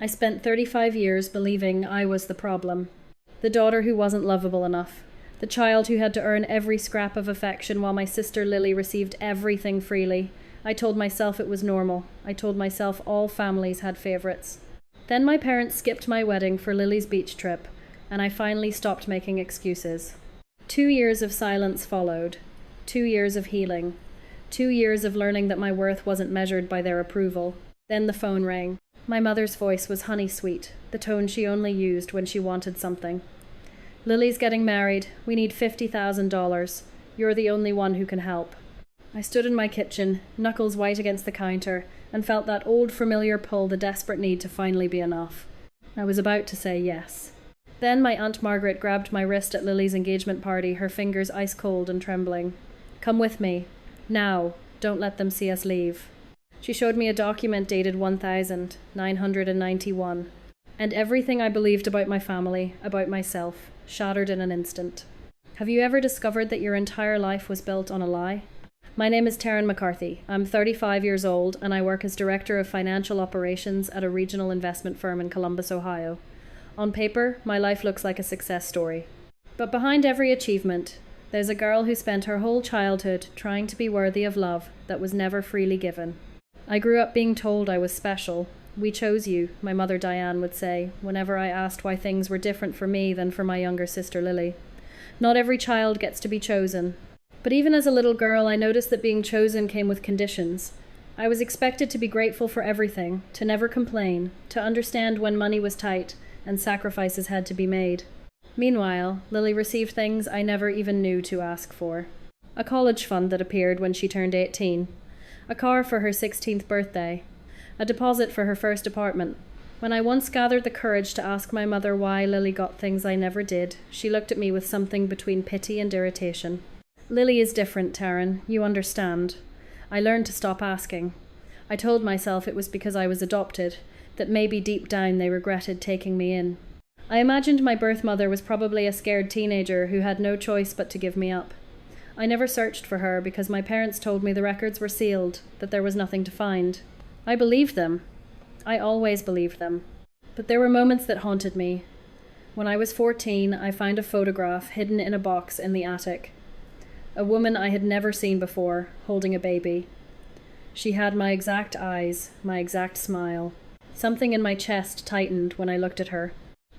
I spent 35 years believing I was the problem. The daughter who wasn't lovable enough. The child who had to earn every scrap of affection while my sister Lily received everything freely. I told myself it was normal. I told myself all families had favourites. Then my parents skipped my wedding for Lily's beach trip, and I finally stopped making excuses. 2 years of silence followed. 2 years of healing. 2 years of learning that my worth wasn't measured by their approval. Then the phone rang. My mother's voice was honey sweet, the tone she only used when she wanted something. Lily's getting married. We need $50,000. You're the only one who can help. I stood in my kitchen, knuckles white against the counter, and felt that old familiar pull, the desperate need to finally be enough. I was about to say yes. Then my Aunt Margaret grabbed my wrist at Lily's engagement party, her fingers ice cold and trembling. Come with me. Now. Don't let them see us leave. She showed me a document dated 1991, and everything I believed about my family, about myself, shattered in an instant. Have you ever discovered that your entire life was built on a lie? My name is Taryn McCarthy. I'm 35 years old, and I work as Director of Financial Operations at a regional investment firm in Columbus, Ohio. On paper, my life looks like a success story. But behind every achievement, there's a girl who spent her whole childhood trying to be worthy of love that was never freely given. I grew up being told I was special. We chose you, my mother Diane would say, whenever I asked why things were different for me than for my younger sister Lily. Not every child gets to be chosen. But even as a little girl, I noticed that being chosen came with conditions. I was expected to be grateful for everything, to never complain, to understand when money was tight and sacrifices had to be made. Meanwhile, Lily received things I never even knew to ask for. A college fund that appeared when she turned 18. A car for her 16th birthday. A deposit for her first apartment. When I once gathered the courage to ask my mother why Lily got things I never did, she looked at me with something between pity and irritation. Lily is different, Taryn. You understand. I learned to stop asking. I told myself it was because I was adopted, that maybe deep down they regretted taking me in. I imagined my birth mother was probably a scared teenager who had no choice but to give me up. I never searched for her because my parents told me the records were sealed, that there was nothing to find. I believed them. I always believed them. But there were moments that haunted me. When I was 14, I found a photograph hidden in a box in the attic. A woman I had never seen before, holding a baby. She had my exact eyes, my exact smile. Something in my chest tightened when I looked at her.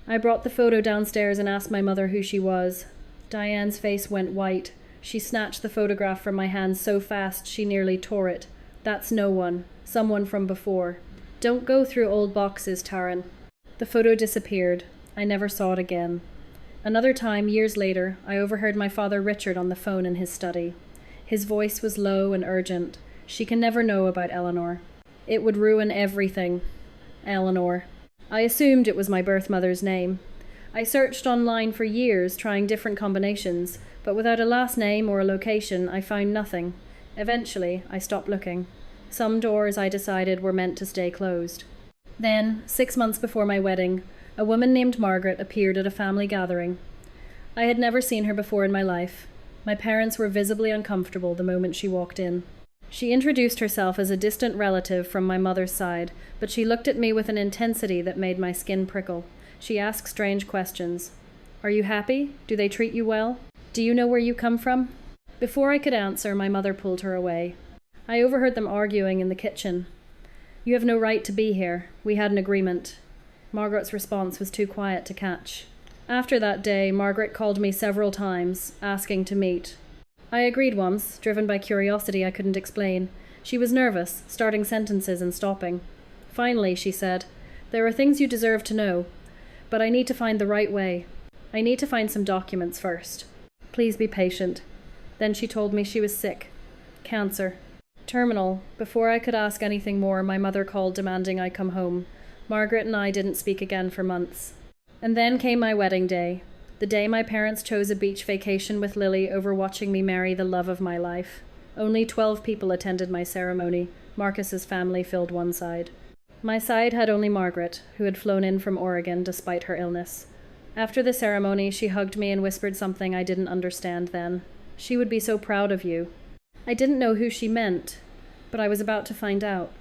I brought the photo downstairs and asked my mother who she was. Diane's face went white. She snatched the photograph from my hand so fast she nearly tore it. That's no one. Someone from before. Don't go through old boxes, Taryn. The photo disappeared. I never saw it again. Another time, years later, I overheard my father Richard on the phone in his study. His voice was low and urgent. She can never know about Eleanor. It would ruin everything. Eleanor. I assumed it was my birth mother's name. I searched online for years, trying different combinations, but without a last name or a location, I found nothing. Eventually, I stopped looking. Some doors, I decided, were meant to stay closed. Then, 6 months before my wedding, a woman named Margaret appeared at a family gathering. I had never seen her before in my life. My parents were visibly uncomfortable the moment she walked in. She introduced herself as a distant relative from my mother's side, but she looked at me with an intensity that made my skin prickle. She asked strange questions. Are you happy? Do they treat you well? Do you know where you come from? Before I could answer, my mother pulled her away. I overheard them arguing in the kitchen. You have no right to be here. We had an agreement. Margaret's response was too quiet to catch. After that day, Margaret called me several times, asking to meet. I agreed once, driven by curiosity I couldn't explain. She was nervous, starting sentences and stopping. Finally, she said, There are things you deserve to know, but I need to find the right way. I need to find some documents first. Please be patient. Then she told me she was sick. Cancer. Terminal. Before I could ask anything more, my mother called demanding I come home. Margaret and I didn't speak again for months. And then came my wedding day. The day my parents chose a beach vacation with Lily over watching me marry the love of my life. Only 12 people attended my ceremony. Marcus's family filled one side. My side had only Margaret, who had flown in from Oregon despite her illness. After the ceremony, she hugged me and whispered something I didn't understand then. She would be so proud of you. I didn't know who she meant, but I was about to find out.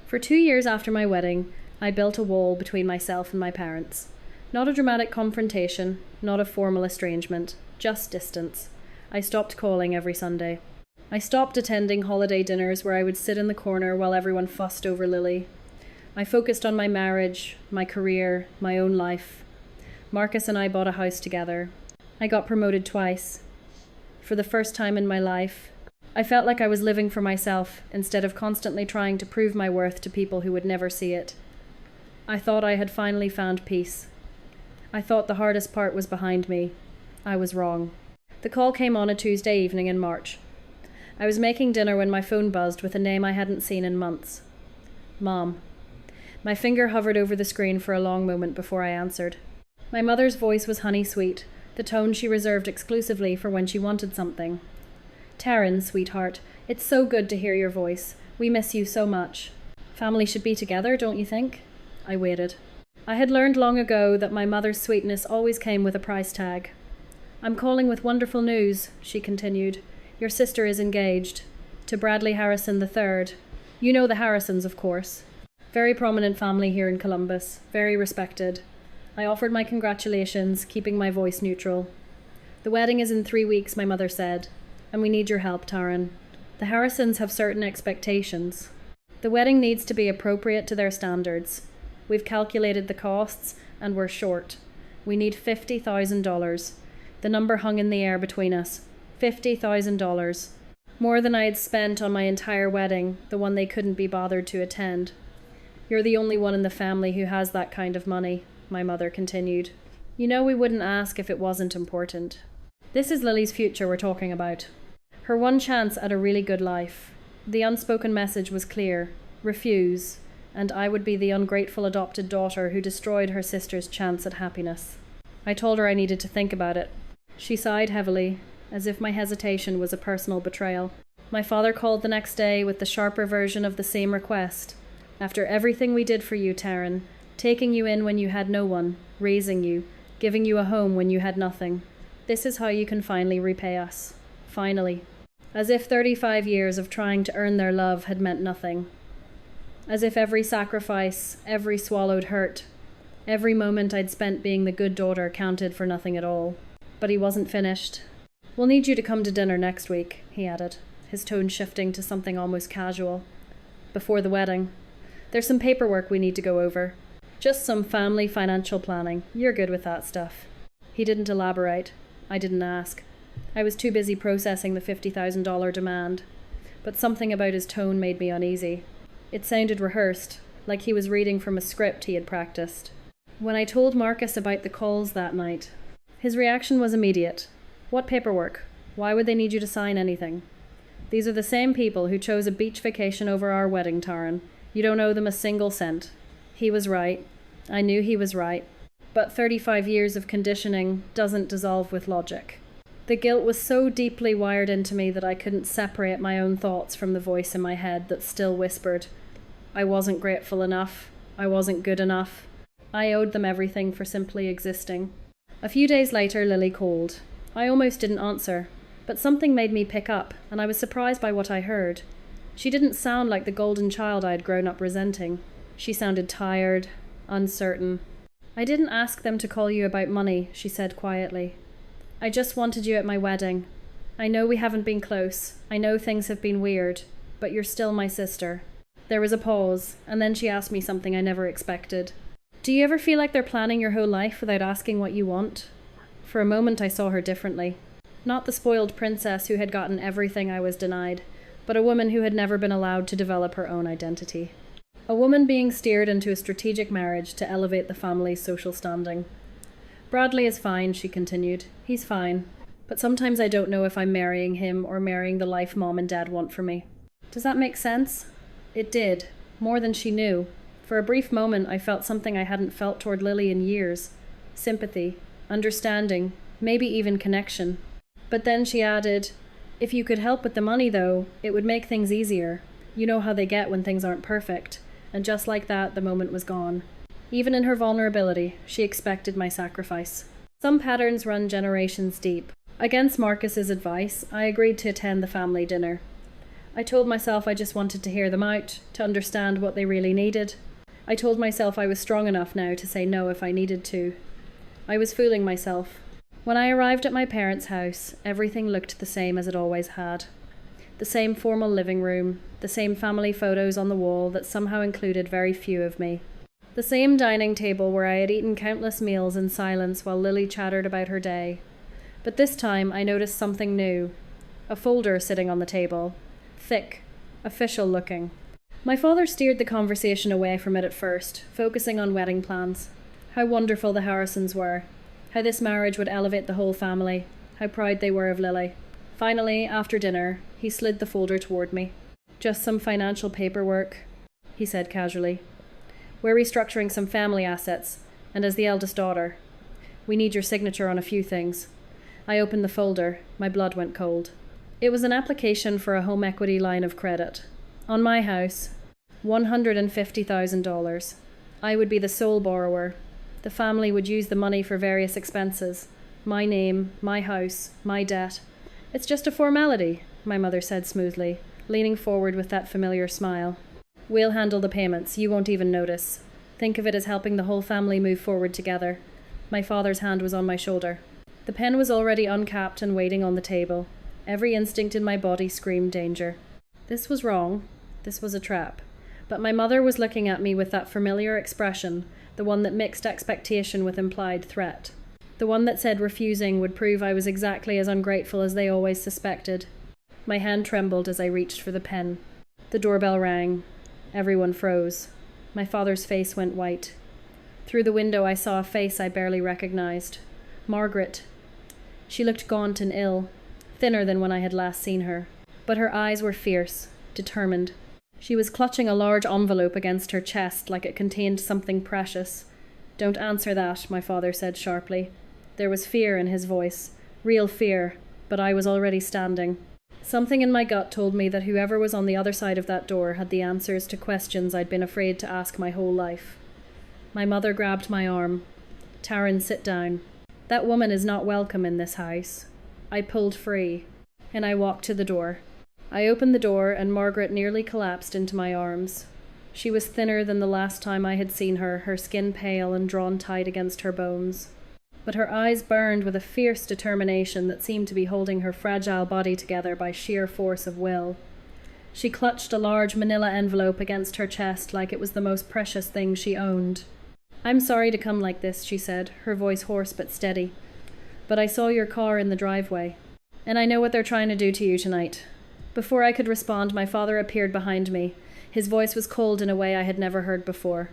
For 2 years after my wedding, I built a wall between myself and my parents. Not a dramatic confrontation, not a formal estrangement, just distance. I stopped calling every Sunday. I stopped attending holiday dinners where I would sit in the corner while everyone fussed over Lily. I focused on my marriage, my career, my own life. Marcus and I bought a house together. I got promoted twice. For the first time in my life, I felt like I was living for myself instead of constantly trying to prove my worth to people who would never see it. I thought I had finally found peace. I thought the hardest part was behind me. I was wrong. The call came on a Tuesday evening in March. I was making dinner when my phone buzzed with a name I hadn't seen in months. Mom. My finger hovered over the screen for a long moment before I answered. My mother's voice was honey sweet, the tone she reserved exclusively for when she wanted something. Taryn, sweetheart, it's so good to hear your voice. We miss you so much. Family should be together, don't you think? I waited. I had learned long ago that my mother's sweetness always came with a price tag. I'm calling with wonderful news, she continued. Your sister is engaged. To Bradley Harrison III. You know the Harrisons, of course. Very prominent family here in Columbus. Very respected. I offered my congratulations, keeping my voice neutral. The wedding is in 3 weeks, my mother said. And we need your help, Taryn. The Harrisons have certain expectations. The wedding needs to be appropriate to their standards. We've calculated the costs, and we're short. We need $50,000. The number hung in the air between us. $50,000. More than I had spent on my entire wedding, the one they couldn't be bothered to attend. You're the only one in the family who has that kind of money, my mother continued. You know we wouldn't ask if it wasn't important. This is Lily's future we're talking about. Her one chance at a really good life. The unspoken message was clear. Refuse. And I would be the ungrateful adopted daughter who destroyed her sister's chance at happiness. I told her I needed to think about it. She sighed heavily, as if my hesitation was a personal betrayal. My father called the next day with the sharper version of the same request. After everything we did for you, Taryn, taking you in when you had no one, raising you, giving you a home when you had nothing, this is how you can finally repay us. Finally. As if 35 years of trying to earn their love had meant nothing. As if every sacrifice, every swallowed hurt, every moment I'd spent being the good daughter counted for nothing at all. But he wasn't finished. We'll need you to come to dinner next week, he added, his tone shifting to something almost casual. Before the wedding. There's some paperwork we need to go over. Just some family financial planning. You're good with that stuff. He didn't elaborate. I didn't ask. I was too busy processing the $50,000 demand. But something about his tone made me uneasy. It sounded rehearsed, like he was reading from a script he had practiced. When I told Marcus about the calls that night, his reaction was immediate. What paperwork? Why would they need you to sign anything? These are the same people who chose a beach vacation over our wedding, Taryn. You don't owe them a single cent. He was right. I knew he was right. But 35 years of conditioning doesn't dissolve with logic. The guilt was so deeply wired into me that I couldn't separate my own thoughts from the voice in my head that still whispered, I wasn't grateful enough. I wasn't good enough. I owed them everything for simply existing. A few days later, Lily called. I almost didn't answer, but something made me pick up, and I was surprised by what I heard. She didn't sound like the golden child I had grown up resenting. She sounded tired, uncertain. I didn't ask them to call you about money, she said quietly. I just wanted you at my wedding. I know we haven't been close. I know things have been weird, but you're still my sister. There was a pause, and then she asked me something I never expected. Do you ever feel like they're planning your whole life without asking what you want? For a moment I saw her differently. Not the spoiled princess who had gotten everything I was denied, but a woman who had never been allowed to develop her own identity. A woman being steered into a strategic marriage to elevate the family's social standing. Bradley is fine, she continued. He's fine. But sometimes I don't know if I'm marrying him or marrying the life Mom and Dad want for me. Does that make sense? It did. More than she knew. For a brief moment I felt something I hadn't felt toward Lily in years. Sympathy, understanding, maybe even connection. But then she added, if you could help with the money though, it would make things easier. You know how they get when things aren't perfect. And just like that, the moment was gone. Even in her vulnerability, she expected my sacrifice. Some patterns run generations deep. Against Marcus's advice, I agreed to attend the family dinner. I told myself I just wanted to hear them out, to understand what they really needed. I told myself I was strong enough now to say no if I needed to. I was fooling myself. When I arrived at my parents' house, everything looked the same as it always had. The same formal living room, the same family photos on the wall that somehow included very few of me. The same dining table where I had eaten countless meals in silence while Lily chattered about her day. But this time I noticed something new. A folder sitting on the table. Thick, official looking. My father steered the conversation away from it at first, focusing on wedding plans. How wonderful the Harrisons were. How this marriage would elevate the whole family. How proud they were of Lily. Finally, after dinner, he slid the folder toward me. Just some financial paperwork, he said casually. We're restructuring some family assets, and as the eldest daughter, we need your signature on a few things. I opened the folder. My blood went cold. It was an application for a home equity line of credit. On my house, $150,000. I would be the sole borrower. The family would use the money for various expenses. My name, my house, my debt. It's just a formality, my mother said smoothly, leaning forward with that familiar smile. We'll handle the payments. You won't even notice. Think of it as helping the whole family move forward together. My father's hand was on my shoulder. The pen was already uncapped and waiting on the table. Every instinct in my body screamed danger. This was wrong. This was a trap. But my mother was looking at me with that familiar expression, the one that mixed expectation with implied threat. The one that said refusing would prove I was exactly as ungrateful as they always suspected. My hand trembled as I reached for the pen. The doorbell rang. Everyone froze. My father's face went white. Through the window I saw a face I barely recognized. Margaret. She looked gaunt and ill, thinner than when I had last seen her. But her eyes were fierce, determined. She was clutching a large envelope against her chest like it contained something precious. Don't answer that, my father said sharply. There was fear in his voice, real fear, but I was already standing. Something in my gut told me that whoever was on the other side of that door had the answers to questions I'd been afraid to ask my whole life. My mother grabbed my arm. Taryn, sit down. That woman is not welcome in this house. I pulled free, and I walked to the door. I opened the door, and Margaret nearly collapsed into my arms. She was thinner than the last time I had seen her, her skin pale and drawn tight against her bones. But her eyes burned with a fierce determination that seemed to be holding her fragile body together by sheer force of will. She clutched a large manila envelope against her chest like it was the most precious thing she owned. I'm sorry to come like this, she said, her voice hoarse but steady. But I saw your car in the driveway, and I know what they're trying to do to you tonight. Before I could respond, my father appeared behind me. His voice was cold in a way I had never heard before.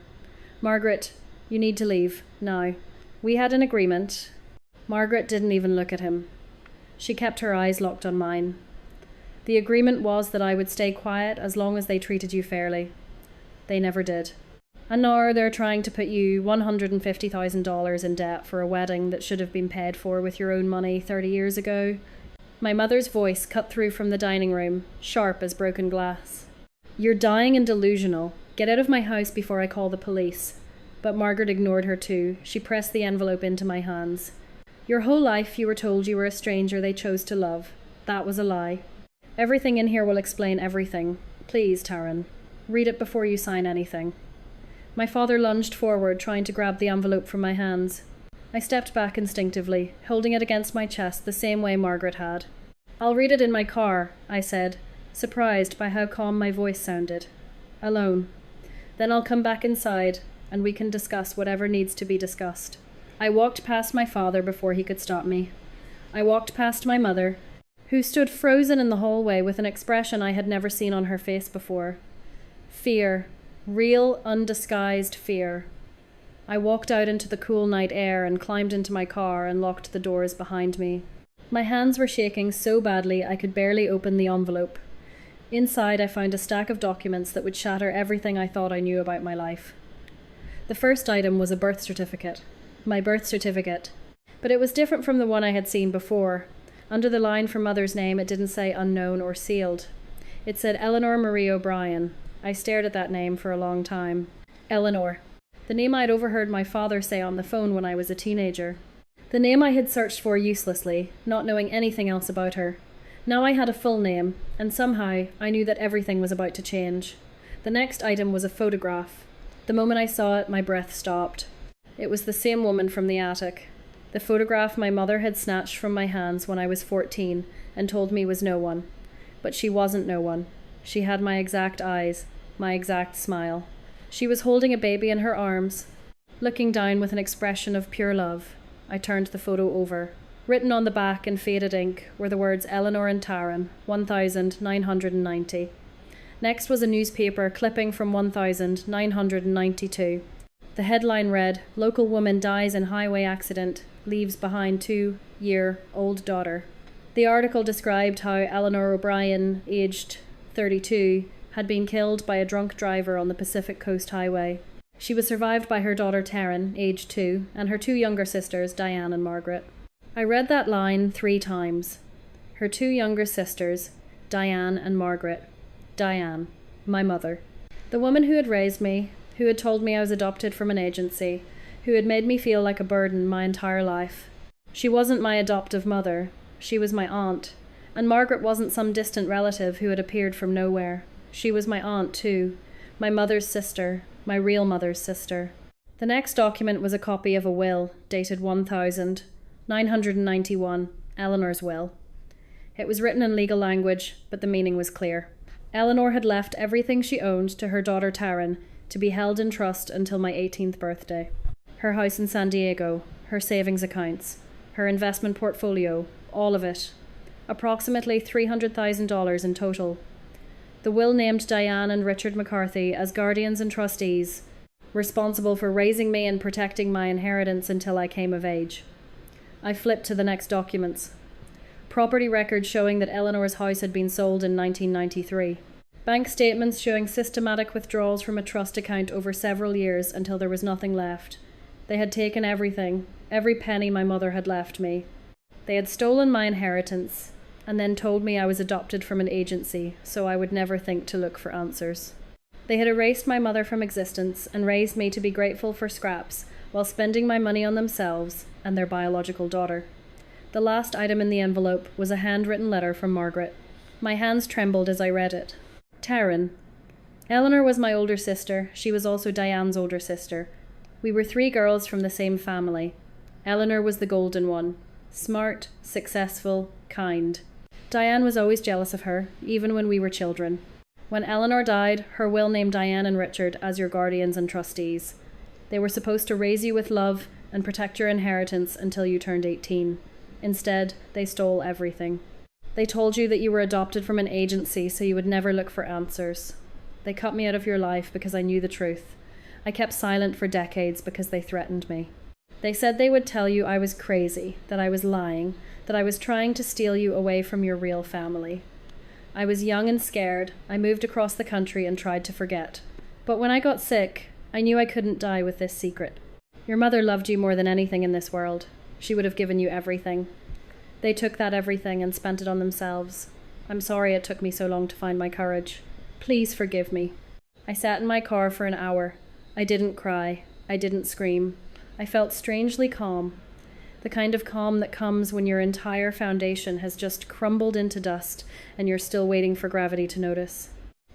Margaret, you need to leave, now. We had an agreement. Margaret didn't even look at him. She kept her eyes locked on mine. The agreement was that I would stay quiet as long as they treated you fairly. They never did. And now they're trying to put you $150,000 in debt for a wedding that should have been paid for with your own money 30 years ago. My mother's voice cut through from the dining room, sharp as broken glass. You're dying and delusional. Get out of my house before I call the police. But Margaret ignored her too. She pressed the envelope into my hands. Your whole life you were told you were a stranger they chose to love. That was a lie. Everything in here will explain everything. Please, Taryn. Read it before you sign anything. My father lunged forward, trying to grab the envelope from my hands. I stepped back instinctively, holding it against my chest the same way Margaret had. I'll read it in my car, I said, surprised by how calm my voice sounded. Alone. Then I'll come back inside, and we can discuss whatever needs to be discussed. I walked past my father before he could stop me. I walked past my mother, who stood frozen in the hallway with an expression I had never seen on her face before. Fear. Real, undisguised fear. I walked out into the cool night air and climbed into my car and locked the doors behind me. My hands were shaking so badly I could barely open the envelope. Inside I found a stack of documents that would shatter everything I thought I knew about my life. The first item was a birth certificate. My birth certificate. But it was different from the one I had seen before. Under the line for Mother's name it didn't say unknown or sealed. It said Eleanor Marie O'Brien. I stared at that name for a long time. Eleanor. The name I'd overheard my father say on the phone when I was a teenager. The name I had searched for uselessly, not knowing anything else about her. Now I had a full name, and somehow I knew that everything was about to change. The next item was a photograph. The moment I saw it, my breath stopped. It was the same woman from the attic. The photograph my mother had snatched from my hands when I was 14 and told me was no one. But she wasn't no one. She had my exact eyes, my exact smile. She was holding a baby in her arms, looking down with an expression of pure love. I turned the photo over. Written on the back in faded ink were the words Eleanor and Taryn, 1990. Next was a newspaper clipping from 1992. The headline read, "Local woman dies in highway accident, leaves behind 2-year-old daughter." The article described how Eleanor O'Brien, aged 32, had been killed by a drunk driver on the Pacific Coast Highway. She was survived by her daughter Taryn, aged 2, and her 2 younger sisters, Diane and Margaret. I read that line 3 times. Her 2 younger sisters, Diane and Margaret. Diane, my mother. The woman who had raised me, who had told me I was adopted from an agency, who had made me feel like a burden my entire life. She wasn't my adoptive mother. She was my aunt. And Margaret wasn't some distant relative who had appeared from nowhere. She was my aunt too, my mother's sister, my real mother's sister. The next document was a copy of a will, dated 1991, Eleanor's will. It was written in legal language, but the meaning was clear. Eleanor had left everything she owned to her daughter Taryn to be held in trust until my 18th birthday. Her house in San Diego, her savings accounts, her investment portfolio, all of it. Approximately $300,000 in total. The will named Diane and Richard McCarthy as guardians and trustees, responsible for raising me and protecting my inheritance until I came of age. I flipped to the next documents. Property records showing that Eleanor's house had been sold in 1993. Bank statements showing systematic withdrawals from a trust account over several years until there was nothing left. They had taken everything, every penny my mother had left me. They had stolen my inheritance, and then told me I was adopted from an agency, so I would never think to look for answers. They had erased my mother from existence and raised me to be grateful for scraps, while spending my money on themselves and their biological daughter. The last item in the envelope was a handwritten letter from Margaret. My hands trembled as I read it. Taryn. Eleanor was my older sister. She was also Diane's older sister. We were 3 girls from the same family. Eleanor was the golden one. Smart, successful, kind. Diane was always jealous of her, even when we were children. When Eleanor died, her will named Diane and Richard as your guardians and trustees. They were supposed to raise you with love and protect your inheritance until you turned 18. Instead, they stole everything. They told you that you were adopted from an agency so you would never look for answers. They cut me out of your life because I knew the truth. I kept silent for decades because they threatened me. They said they would tell you I was crazy, that I was lying, that I was trying to steal you away from your real family. I was young and scared. I moved across the country and tried to forget. But when I got sick, I knew I couldn't die with this secret. Your mother loved you more than anything in this world. She would have given you everything. They took that everything and spent it on themselves. I'm sorry it took me so long to find my courage. Please forgive me. I sat in my car for an hour. I didn't cry. I didn't scream. I felt strangely calm. The kind of calm that comes when your entire foundation has just crumbled into dust and you're still waiting for gravity to notice.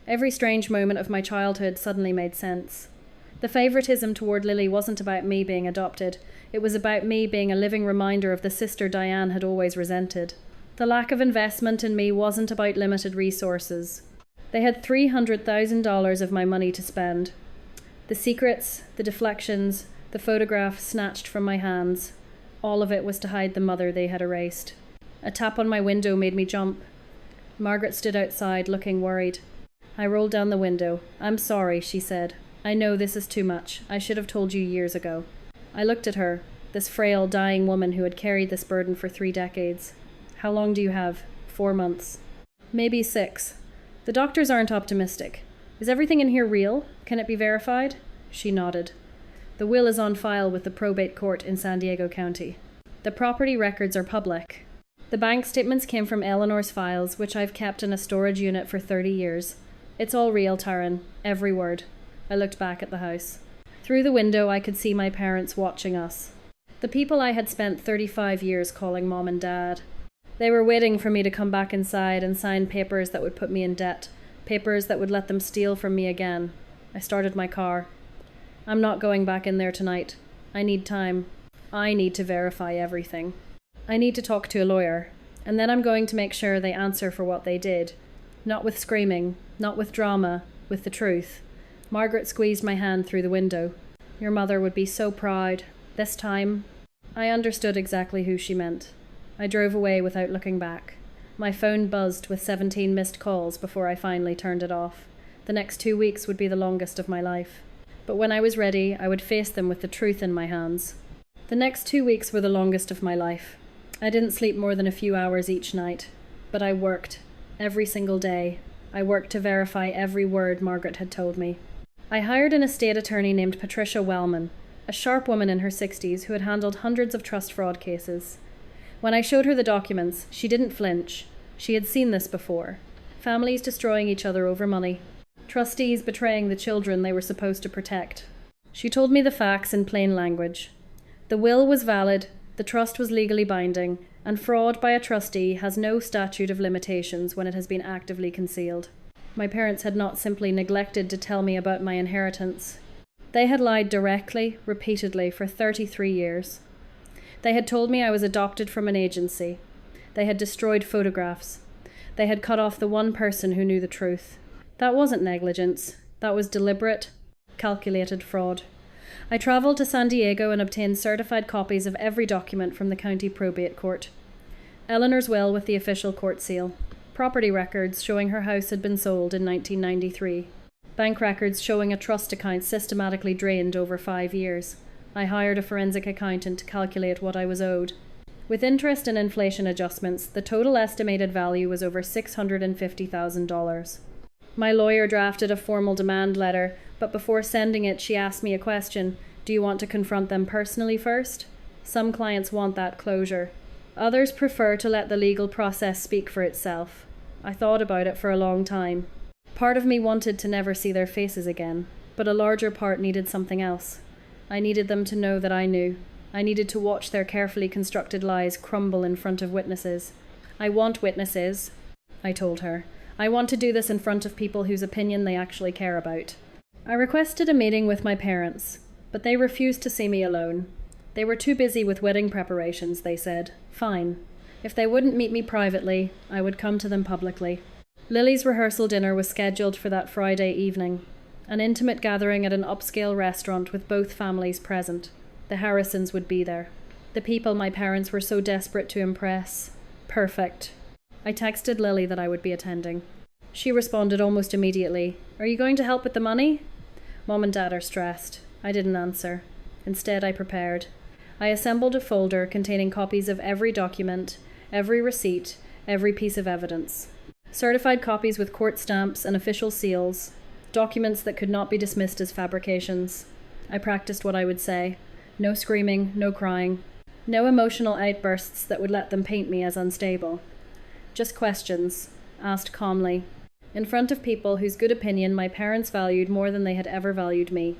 Every strange moment of my childhood suddenly made sense. The favoritism toward Lily wasn't about me being adopted. It was about me being a living reminder of the sister Diane had always resented. The lack of investment in me wasn't about limited resources. They had $300,000 of my money to spend. The secrets, the deflections, the photographs snatched from my hands. All of it was to hide the mother they had erased. A tap on my window made me jump. Margaret stood outside, looking worried. I rolled down the window. "I'm sorry," she said. "I know this is too much. I should have told you years ago." I looked at her, this frail, dying woman who had carried this burden for 3 decades. "How long do you have?" 4 months. "Maybe 6. The doctors aren't optimistic. Is everything in here real? Can it be verified?" She nodded. "The will is on file with the probate court in San Diego County. The property records are public. The bank statements came from Eleanor's files, which I've kept in a storage unit for 30 years. It's all real, Taryn. Every word." I looked back at the house. Through the window, I could see my parents watching us. The people I had spent 35 years calling Mom and Dad. They were waiting for me to come back inside and sign papers that would put me in debt, papers that would let them steal from me again. I started my car. I'm not going back in there tonight. I need time. I need to verify everything. I need to talk to a lawyer, and then I'm going to make sure they answer for what they did. Not with screaming, not with drama, with the truth. Margaret squeezed my hand through the window. Your mother would be so proud. This time, I understood exactly who she meant. I drove away without looking back. My phone buzzed with 17 missed calls before I finally turned it off. The next 2 weeks would be the longest of my life. But when I was ready, I would face them with the truth in my hands. The next 2 weeks were the longest of my life. I didn't sleep more than a few hours each night. But I worked. Every single day. I worked to verify every word Margaret had told me. I hired an estate attorney named Patricia Wellman, a sharp woman in her 60s who had handled hundreds of trust fraud cases. When I showed her the documents, she didn't flinch. She had seen this before. Families destroying each other over money. Trustees betraying the children they were supposed to protect. She told me the facts in plain language. The will was valid, the trust was legally binding, and fraud by a trustee has no statute of limitations when it has been actively concealed. My parents had not simply neglected to tell me about my inheritance. They had lied directly, repeatedly, for 33 years. They had told me I was adopted from an agency. They had destroyed photographs. They had cut off the one person who knew the truth. That wasn't negligence. That was deliberate, calculated fraud. I travelled to San Diego and obtained certified copies of every document from the county probate court. Eleanor's will with the official court seal. Property records showing her house had been sold in 1993. Bank records showing a trust account systematically drained over 5 years. I hired a forensic accountant to calculate what I was owed. With interest and inflation adjustments, the total estimated value was over $650,000. My lawyer drafted a formal demand letter, but before sending it, she asked me a question. Do you want to confront them personally first? Some clients want that closure. Others prefer to let the legal process speak for itself. I thought about it for a long time. Part of me wanted to never see their faces again, but a larger part needed something else. I needed them to know that I knew. I needed to watch their carefully constructed lies crumble in front of witnesses. I want witnesses, I told her. I want to do this in front of people whose opinion they actually care about. I requested a meeting with my parents, but they refused to see me alone. They were too busy with wedding preparations, they said. Fine. If they wouldn't meet me privately, I would come to them publicly. Lily's rehearsal dinner was scheduled for that Friday evening. An intimate gathering at an upscale restaurant with both families present. The Harrisons would be there. The people my parents were so desperate to impress. Perfect. I texted Lily that I would be attending. She responded almost immediately. Are you going to help with the money? Mom and Dad are stressed. I didn't answer. Instead, I prepared. I assembled a folder containing copies of every document, every receipt, every piece of evidence. Certified copies with court stamps and official seals. Documents that could not be dismissed as fabrications. I practiced what I would say. No screaming, no crying. No emotional outbursts that would let them paint me as unstable. Just questions, asked calmly, in front of people whose good opinion my parents valued more than they had ever valued me.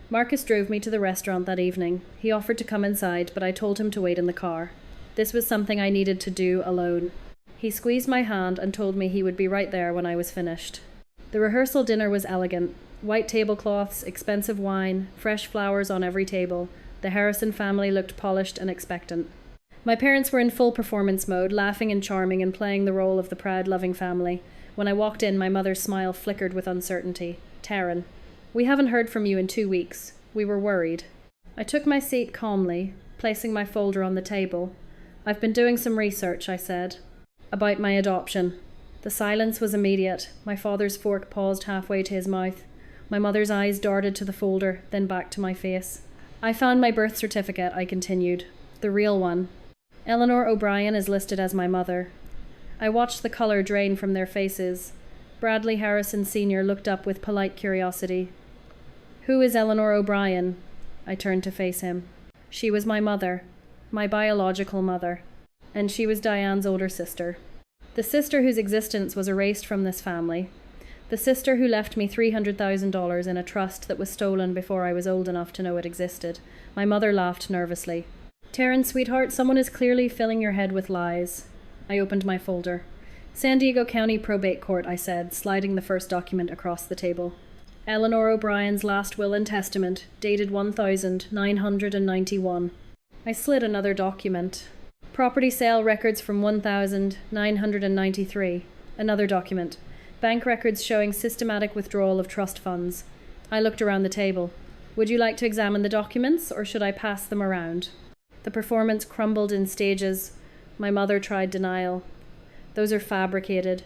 Marcus drove me to the restaurant that evening. He offered to come inside, but I told him to wait in the car. This was something I needed to do alone. He squeezed my hand and told me he would be right there when I was finished. The rehearsal dinner was elegant. White tablecloths, expensive wine, fresh flowers on every table. The Harrison family looked polished and expectant. My parents were in full performance mode, laughing and charming and playing the role of the proud, loving family. When I walked in, my mother's smile flickered with uncertainty. Taryn, we haven't heard from you in 2 weeks. We were worried. I took my seat calmly, placing my folder on the table. I've been doing some research, I said, about my adoption. The silence was immediate. My father's fork paused halfway to his mouth. My mother's eyes darted to the folder, then back to my face. I found my birth certificate, I continued. The real one. Eleanor O'Brien is listed as my mother. I watched the colour drain from their faces. Bradley Harrison Sr. looked up with polite curiosity. Who is Eleanor O'Brien? I turned to face him. She was my mother, my biological mother, and she was Diane's older sister. The sister whose existence was erased from this family. The sister who left me $300,000 in a trust that was stolen before I was old enough to know it existed. My mother laughed nervously. Taryn, sweetheart, someone is clearly filling your head with lies. I opened my folder. San Diego County Probate Court, I said, sliding the first document across the table. Eleanor O'Brien's last will and testament, dated 1991. I slid another document. Property sale records from 1993. Another document. Bank records showing systematic withdrawal of trust funds. I looked around the table. Would you like to examine the documents, or should I pass them around? The performance crumbled in stages. My mother tried denial. Those are fabricated.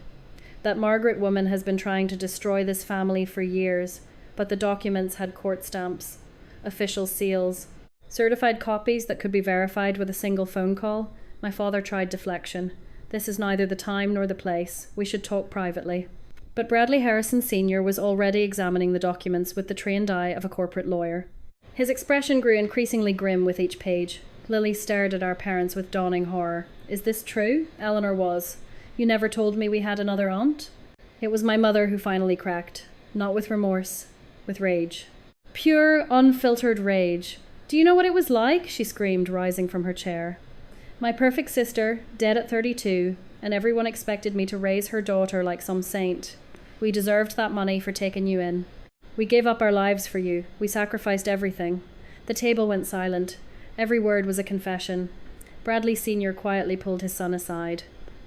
That Margaret woman has been trying to destroy this family for years, but the documents had court stamps, official seals, certified copies that could be verified with a single phone call. My father tried deflection. This is neither the time nor the place. We should talk privately. But Bradley Harrison Sr. was already examining the documents with the trained eye of a corporate lawyer. His expression grew increasingly grim with each page. Lily stared at our parents with dawning horror. Is this true? Eleanor was. You never told me we had another aunt? It was my mother who finally cracked. Not with remorse, with rage. Pure, unfiltered rage. Do you know what it was like? She screamed, rising from her chair. My perfect sister, dead at 32, and everyone expected me to raise her daughter like some saint. We deserved that money for taking you in. We gave up our lives for you. We sacrificed everything. The table went silent. Every word was a confession. Bradley Sr. quietly pulled his son aside.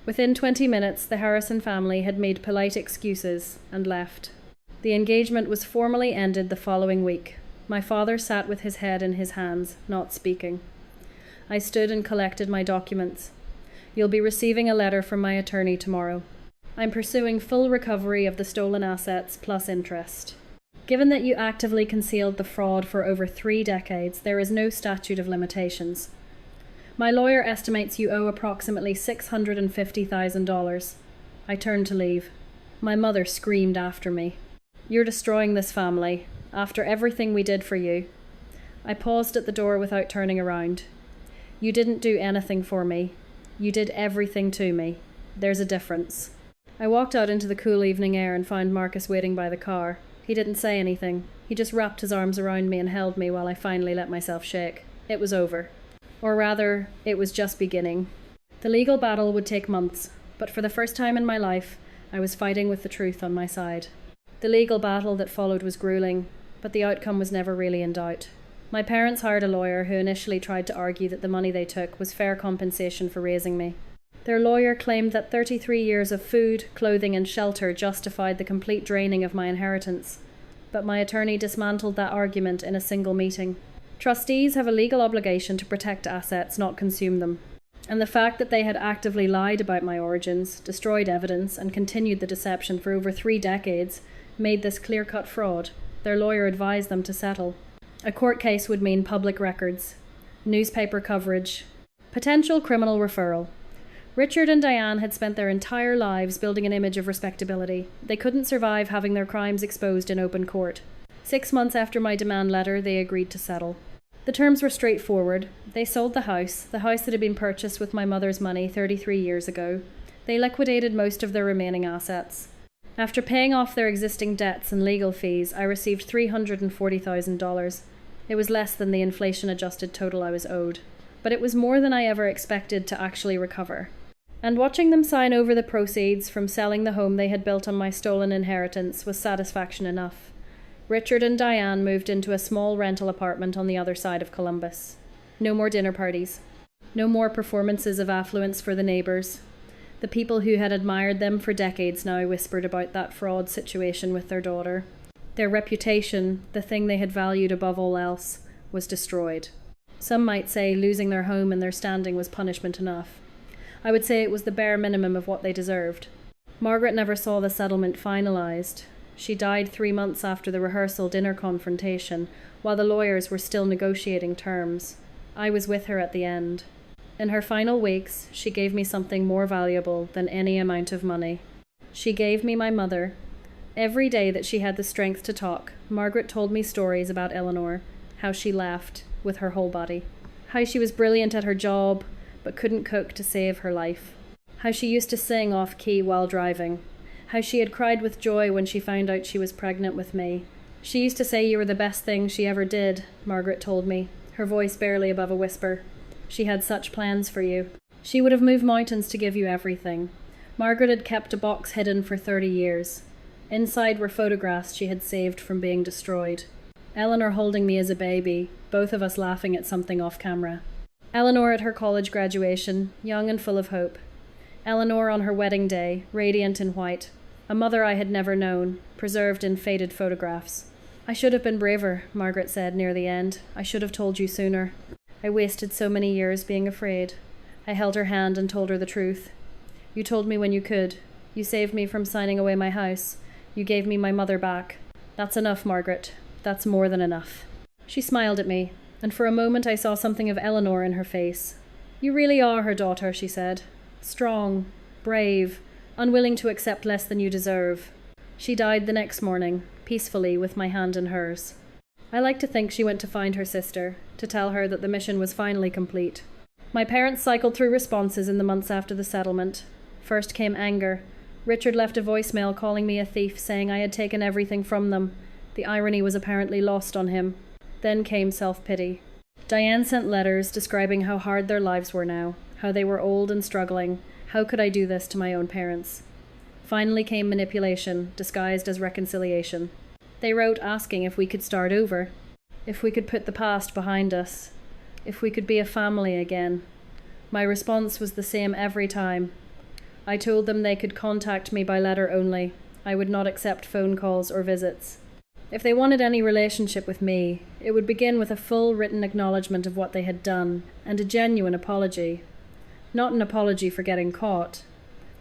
Within 20 minutes, the Harrison family had made polite excuses and left. The engagement was formally ended the following week. My father sat with his head in his hands, not speaking. I stood and collected my documents. You'll be receiving a letter from my attorney tomorrow. I'm pursuing full recovery of the stolen assets plus interest. Given that you actively concealed the fraud for over 3 decades, there is no statute of limitations. My lawyer estimates you owe approximately $650,000. I turned to leave. My mother screamed after me. You're destroying this family, after everything we did for you. I paused at the door without turning around. You didn't do anything for me. You did everything to me. There's a difference. I walked out into the cool evening air and found Marcus waiting by the car. He didn't say anything. He just wrapped his arms around me and held me while I finally let myself shake. It was over. Or rather, it was just beginning. The legal battle would take months, but for the first time in my life, I was fighting with the truth on my side. The legal battle that followed was grueling, but the outcome was never really in doubt. My parents hired a lawyer who initially tried to argue that the money they took was fair compensation for raising me. Their lawyer claimed that 33 years of food, clothing and shelter justified the complete draining of my inheritance. But my attorney dismantled that argument in a single meeting. Trustees have a legal obligation to protect assets, not consume them. And the fact that they had actively lied about my origins, destroyed evidence, and continued the deception for over 3 decades made this clear-cut fraud. Their lawyer advised them to settle. A court case would mean public records, newspaper coverage, potential criminal referral. Richard and Diane had spent their entire lives building an image of respectability. They couldn't survive having their crimes exposed in open court. 6 months after my demand letter, they agreed to settle. The terms were straightforward. They sold the house that had been purchased with my mother's money 33 years ago. They liquidated most of their remaining assets. After paying off their existing debts and legal fees, I received $340,000. It was less than the inflation-adjusted total I was owed, but it was more than I ever expected to actually recover. And watching them sign over the proceeds from selling the home they had built on my stolen inheritance was satisfaction enough. Richard and Diane moved into a small rental apartment on the other side of Columbus. No more dinner parties. No more performances of affluence for the neighbours. The people who had admired them for decades now whispered about that fraud situation with their daughter. Their reputation, the thing they had valued above all else, was destroyed. Some might say losing their home and their standing was punishment enough. I would say it was the bare minimum of what they deserved. Margaret never saw the settlement finalised. She died 3 months after the rehearsal dinner confrontation, while the lawyers were still negotiating terms. I was with her at the end. In her final weeks, she gave me something more valuable than any amount of money. She gave me my mother. Every day that she had the strength to talk, Margaret told me stories about Eleanor, how she laughed with her whole body, how she was brilliant at her job, but couldn't cook to save her life, how she used to sing off-key while driving, how she had cried with joy when she found out she was pregnant with me. She used to say you were the best thing she ever did, Margaret told me, her voice barely above a whisper. She had such plans for you. She would have moved mountains to give you everything. Margaret had kept a box hidden for 30 years. Inside were photographs she had saved from being destroyed. Eleanor holding me as a baby, both of us laughing at something off camera. Eleanor at her college graduation, young and full of hope. Eleanor on her wedding day, radiant in white. A mother I had never known, preserved in faded photographs. I should have been braver, Margaret said near the end. I should have told you sooner. I wasted so many years being afraid. I held her hand and told her the truth. You told me when you could. You saved me from signing away my house. You gave me my mother back. That's enough, Margaret. That's more than enough. She smiled at me, and for a moment I saw something of Eleanor in her face. You really are her daughter, she said. Strong, brave, unwilling to accept less than you deserve. She died the next morning, peacefully, with my hand in hers. I like to think she went to find her sister, to tell her that the mission was finally complete. My parents cycled through responses in the months after the settlement. First came anger. Richard left a voicemail calling me a thief, saying I had taken everything from them. The irony was apparently lost on him. Then came self-pity. Diane sent letters describing how hard their lives were now, how they were old and struggling. How could I do this to my own parents? Finally came manipulation, disguised as reconciliation. They wrote asking if we could start over, if we could put the past behind us, if we could be a family again. My response was the same every time. I told them they could contact me by letter only. I would not accept phone calls or visits. If they wanted any relationship with me, it would begin with a full written acknowledgement of what they had done, and a genuine apology. Not an apology for getting caught,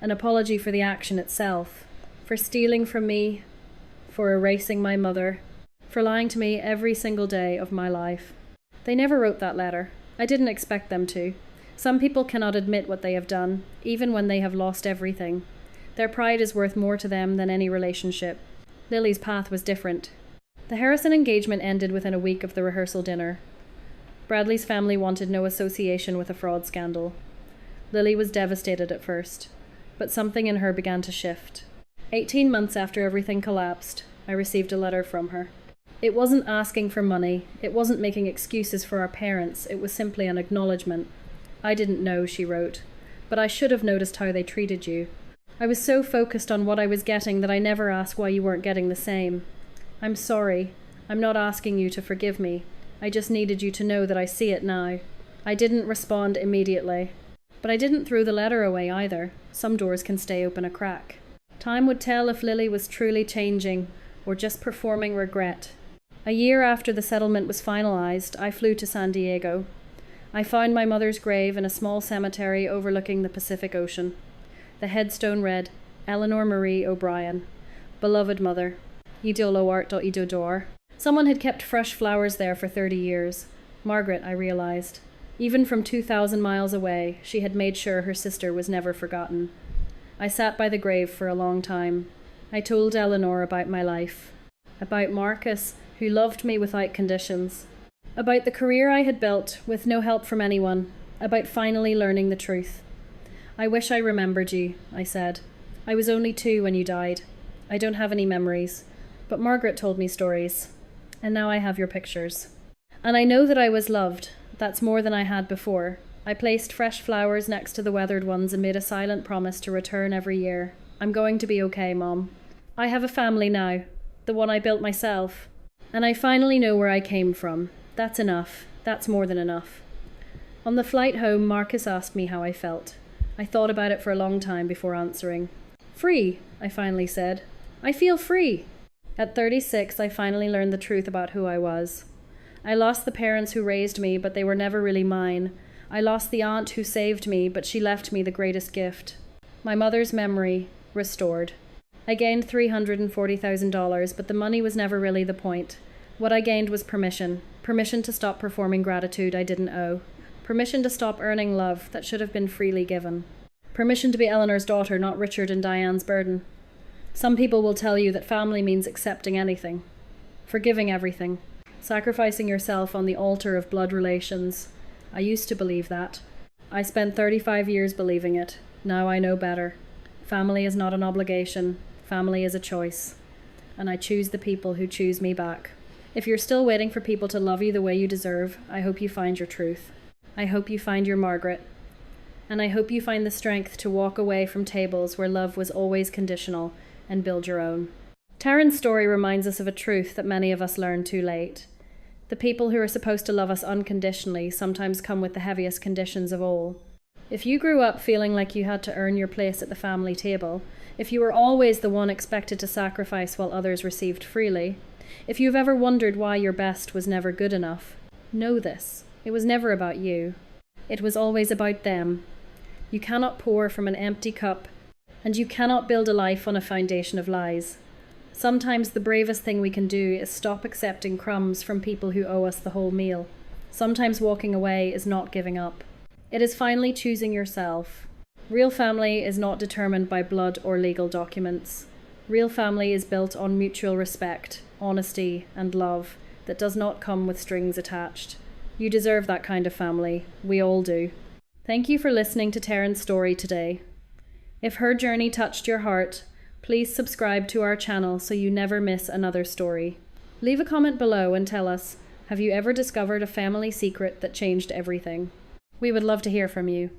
an apology for the action itself, for stealing from me, for erasing my mother, for lying to me every single day of my life. They never wrote that letter. I didn't expect them to. Some people cannot admit what they have done, even when they have lost everything. Their pride is worth more to them than any relationship. Lily's path was different. The Harrison engagement ended within a week of the rehearsal dinner. Bradley's family wanted no association with a fraud scandal. Lily was devastated at first, but something in her began to shift. 18 months after everything collapsed, I received a letter from her. It wasn't asking for money, it wasn't making excuses for our parents, it was simply an acknowledgement. I didn't know, she wrote, but I should have noticed how they treated you. I was so focused on what I was getting that I never asked why you weren't getting the same. I'm sorry. I'm not asking you to forgive me. I just needed you to know that I see it now. I didn't respond immediately. But I didn't throw the letter away either. Some doors can stay open a crack. Time would tell if Lily was truly changing or just performing regret. A year after the settlement was finalized, I flew to San Diego. I found my mother's grave in a small cemetery overlooking the Pacific Ocean. The headstone read, Eleanor Marie O'Brien, beloved mother, idolo art o idodor. Someone had kept fresh flowers there for 30 years. Margaret, I realized. Even from 2,000 miles away, she had made sure her sister was never forgotten. I sat by the grave for a long time. I told Eleanor about my life, about Marcus, who loved me without conditions, about the career I had built with no help from anyone, about finally learning the truth. I wish I remembered you, I said. I was only 2 when you died. I don't have any memories, but Margaret told me stories, and now I have your pictures. And I know that I was loved. That's more than I had before. I placed fresh flowers next to the weathered ones and made a silent promise to return every year. I'm going to be okay, Mom. I have a family now, the one I built myself, and I finally know where I came from. That's enough. That's more than enough. On the flight home, Marcus asked me how I felt. I thought about it for a long time before answering. Free, I finally said. I feel free. At 36, I finally learned the truth about who I was. I lost the parents who raised me, but they were never really mine. I lost the aunt who saved me, but she left me the greatest gift. My mother's memory, restored. I gained $340,000, but the money was never really the point. What I gained was permission. Permission to stop performing gratitude I didn't owe. Permission to stop earning love that should have been freely given. Permission to be Eleanor's daughter, not Richard and Diane's burden. Some people will tell you that family means accepting anything, forgiving everything, sacrificing yourself on the altar of blood relations. I used to believe that. I spent 35 years believing it. Now I know better. Family is not an obligation. Family is a choice. And I choose the people who choose me back. If you're still waiting for people to love you the way you deserve, I hope you find your truth. I hope you find your Margaret. And I hope you find the strength to walk away from tables where love was always conditional and build your own. Taryn's story reminds us of a truth that many of us learn too late. The people who are supposed to love us unconditionally sometimes come with the heaviest conditions of all. If you grew up feeling like you had to earn your place at the family table, if you were always the one expected to sacrifice while others received freely, if you've ever wondered why your best was never good enough, know this: it was never about you. It was always about them. You cannot pour from an empty cup, and you cannot build a life on a foundation of lies. Sometimes the bravest thing we can do is stop accepting crumbs from people who owe us the whole meal. Sometimes walking away is not giving up. It is finally choosing yourself. Real family is not determined by blood or legal documents. Real family is built on mutual respect, honesty, and love that does not come with strings attached. You deserve that kind of family. We all do. Thank you for listening to Taryn's story today. If her journey touched your heart, please subscribe to our channel so you never miss another story. Leave a comment below and tell us, have you ever discovered a family secret that changed everything? We would love to hear from you.